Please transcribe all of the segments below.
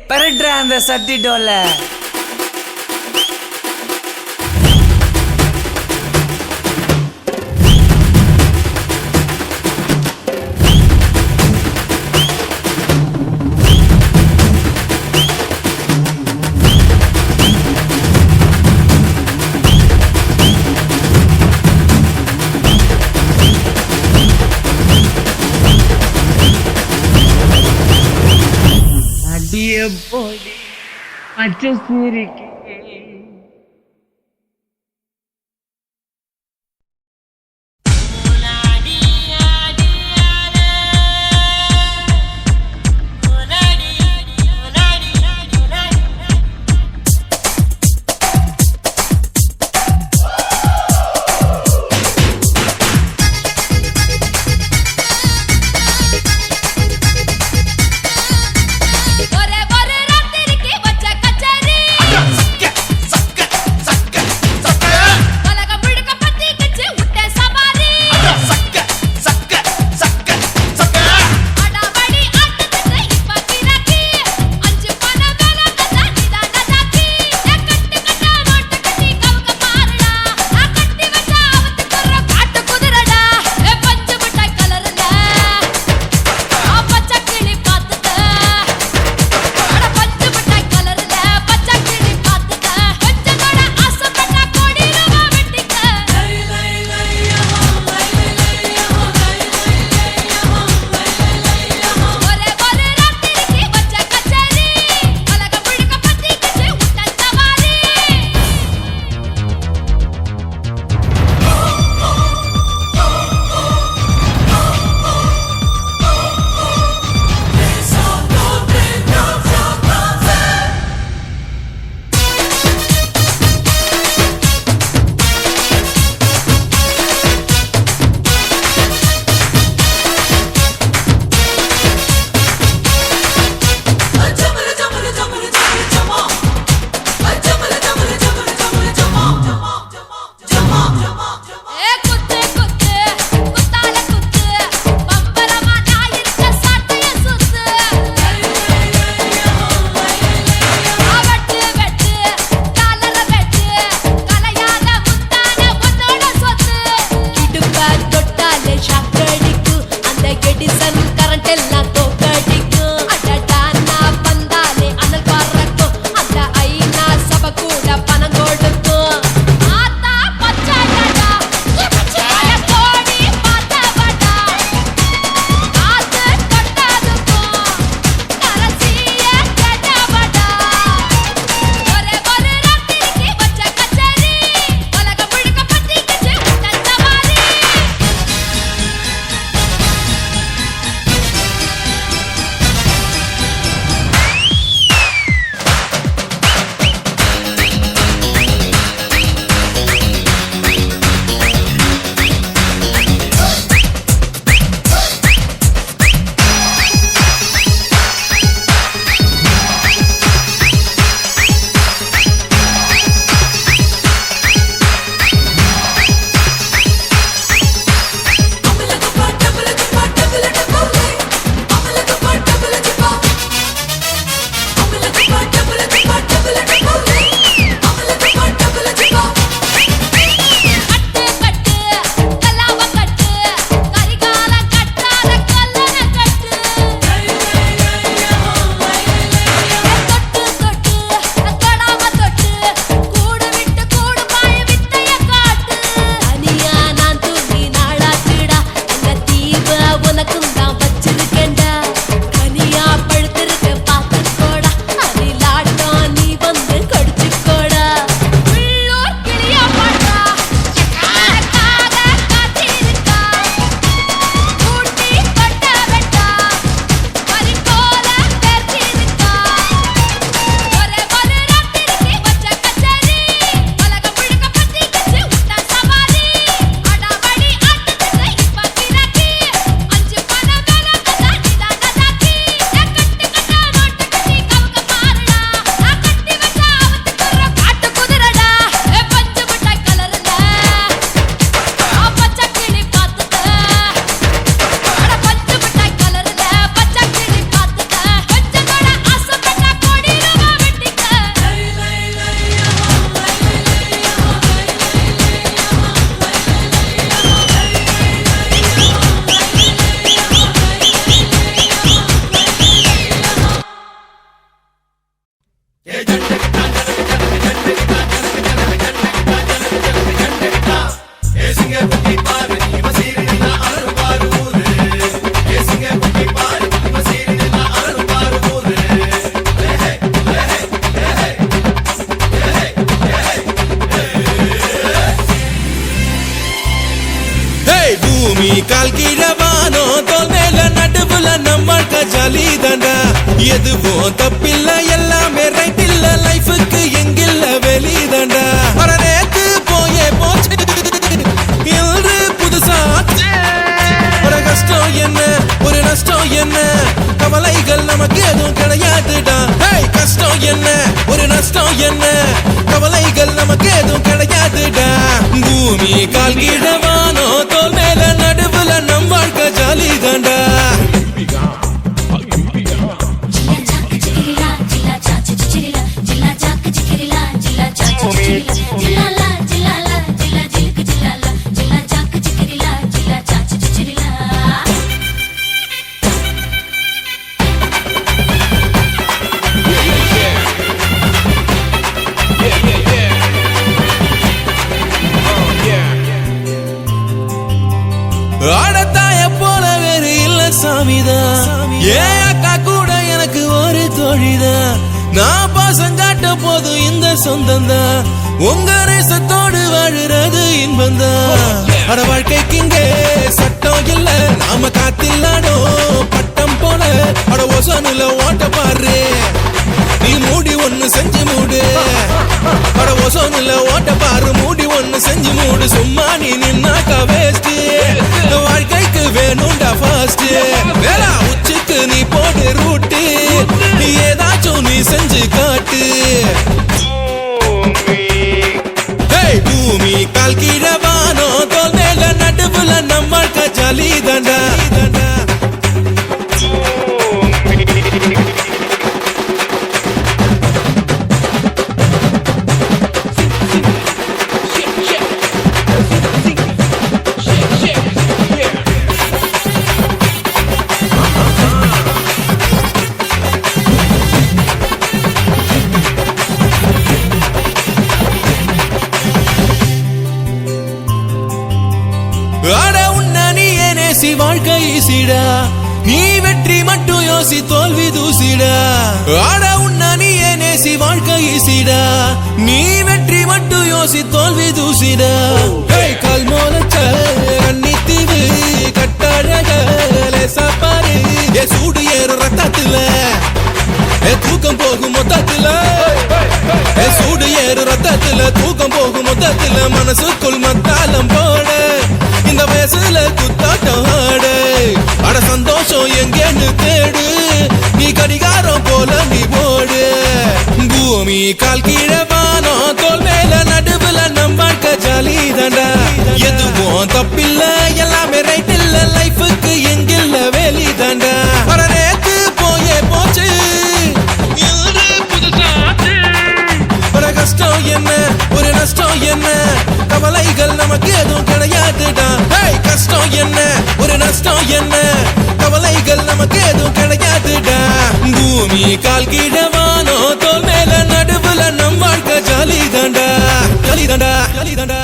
பெரட்ற அந்த சட்டி டோல போடி பச்சை சீரிக்கு Yes! எதுவும் தப்பில்ல எல்லாமே ரைட் இல்ல லைஃபுக்கு எங்கில்ல வெளிதண்டா வர நேத்து போயே போச்சு இன்று புதுசா ஒரு கஷ்டம் என்ன ஒரு நஷ்டம் என்ன கவலைகள் நமக்கு எதுவும் கிடையாதுடா கஷ்டம் என்ன ஒரு நஷ்டம் என்ன கவலைகள் நமக்கு எதுவும் கிடையாதுடா பூமி கால் கீழவானோ தோல் மேல நடுவுல நம் வாழ்க்கை ஜாலி தாண்டா ஆடத்தாய போல வேறு இல்ல சாமிதான் ஏன் அக்கா கூட எனக்கு ஒரு தோழிதான் நான் பாசம் காட்ட போதும் இந்த சொந்தம் தான் உங்க நேசத்தோடு வாழுறது இன்பம் தான் அட வாழ்க்கைக்கு இங்கே சட்டம் இல்ல நாம காத்தில்லாடோ பட்டம் போல அட ஒசனுல ஓட்ட பாரு நீ மூடி ஒண்ணு செஞ்சு மூடு அட ஒசனுல ஓட்ட பாரு மூடி ஒண்ணு செஞ்சு மூடு சும்மா நீ நின்னாக்கா வேஸ்ட் வாழ்க்கைக்கு வேணும்டா ஃபாஸ்ட் வேளா உச்சிக்கு நீ போடு ரூட்டு நீ ஏதாச்சும் நீ செஞ்சு காட்டு பூமி கால் கீழவானோ தோல் மேல நடுவுல நம்ம வாழ்க்கை ஜாலி தாண்டா ஆட உன்ன நீ நேசி வாழ்க்கை ஈசிடா நீ வெற்றி மட்டும் யோசி தோல்வி தூசிடா ஆட உன்ன நீ நேசி வாழ்க்கை ஈசிடா நீ வெற்றி மட்டும் யோசி தோல்வி தூசிடா கால் மோலச்ச கண்ணித்தீவு கட்டழக லேசா பாரு சூடு ஏறும் ரத்தத்துல தூக்கம் போகும் மொத்தத்துல சூடு ஏறும் ரத்தத்துல தூக்கம் போகும் மொத்தத்துல மனசுக்குள் மத்தாலம் போட இந்த வயசுல குத்தாட்டம் ஆடு அட சந்தோஷம் எங்கேன்னு தேடு நீ கடிகாரம் போல நீ போடு பூமி கால் கீழவானோ தோல் மேல நடுவுல நம் வாழ்க்கை ஜாலி தாண்டா எதுவும் தப்பில்ல எல்லாமே ரைட் இல்ல லைஃபுக்கு எங்கில்ல வேலி தாண்டா வர நேத்து போயே போச்சு ஒரு கஷ்டம் என்ன ஒரு நஷ்டம் என்ன கவலைகள் நமக்கு எதுவும் கிடையாதுடா கஷ்டம் என்ன ஒரு நஷ்டம் என்ன கவலைகள் நமக்கு எதுவும் கிடையாதுடா பூமி கால் கீழவானோ தோல் மேல நடுவுல நம் வாழ்க்கை ஜாலி தாண்டா ஜாலி தாண்டா ஜாலி தாண்டா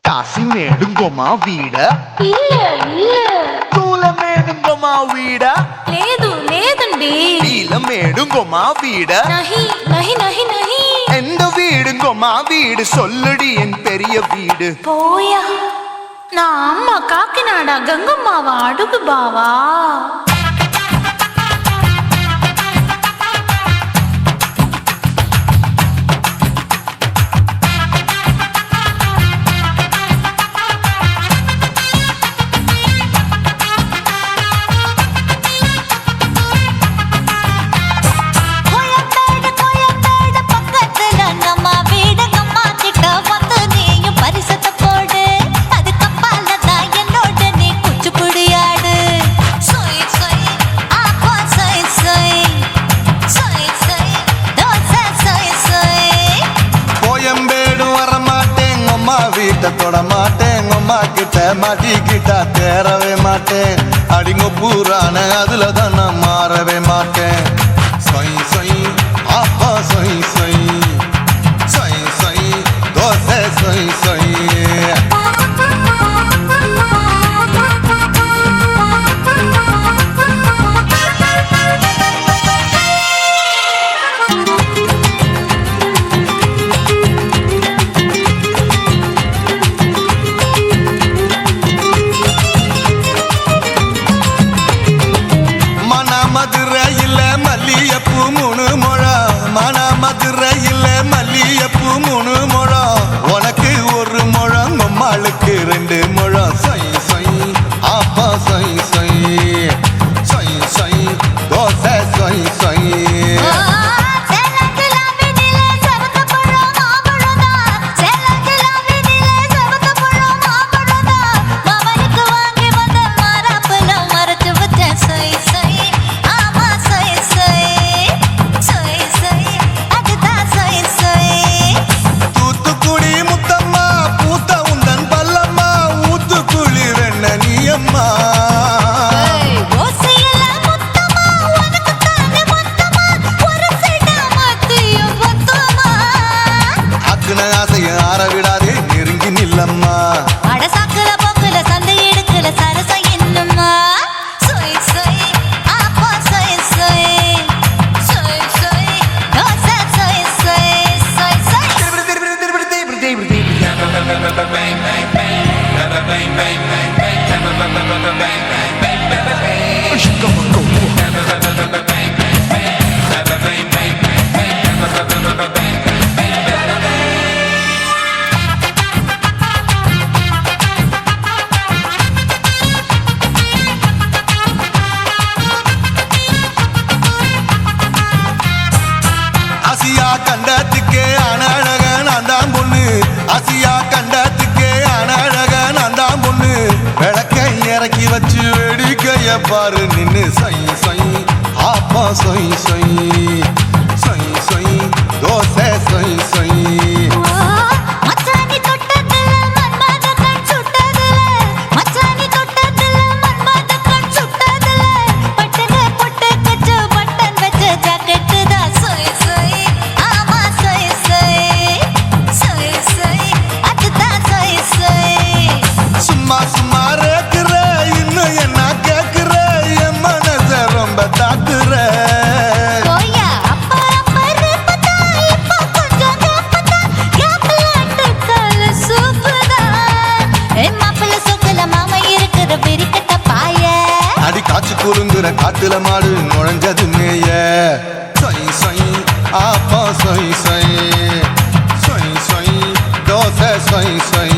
కాశీమేడుంగోమా వీడ இல்ல இல்ல తూలమేడుంగోమా వీడ లేదు లేదండి నీలమేడుంగోమా వీడ நஹி நஹி நஹி நஹி எந்த வீடுங்கோமா வீடு சொல்லுடி என் பெரிய வீடு போயா நான் அம்மா காக்கிநாடா கங்கம்மாவா அடுகு பாவா வீட்டை தொட மாட்டேன் அம்மா கிட்ட மாட்டிக்கிட்டா தேரவே மாட்டேன் அடிங்க பூரான அதுல தான் நான் மாறவே மாட்டேன் சொய் சொய் அப்பா சொய் சொய் சொய் சொய் தோசை சொய் சொய் மதுரையில் மல்லியப்பூ 3 முழம் மன மதுரையில் மல்லியப்பூ 3 முழம் உனக்கு 1 முழம் அம்மாளுக்கு 2 முழம் சொய் சொய் அப்பா சொய் சொய் சொய் சொய் தோசை சொய் சொய் ஆற விடாதே நெருங்கி நில்லம்மா அடசாக்குல போக்குல சந்தை எடுக்கல சரச இன்னும்மா சொய் சொய் அப்பா சொய் சொய் சொய் சொய் தோசை சொய் சொய் சொய் சொய் கண்டத்துக்கே அனழக நான் தான் பொண்ணு ஆசியா கண்டத்துக்கே அனழக நான் தான் பொண்ணு விளக்கை இறக்கி வச்சு வேடிக்கைய பாரு நின்னு சொய் சொய் ஆப்பா சொய் சொய் சொய் சொய் தோசை சொய் சொய் சும்மா ரேக்குற இன்னும் என்ன கேக்குற என் மனச ரொம்ப தாக்குற அடி காய்ச்சி குறுங்குற காட்டுல மாடு நுழைஞ்சது மேய சொய் சொய் ஆப்பா சொய் சொய் சொய் சொய் தோசை சொய் சொய்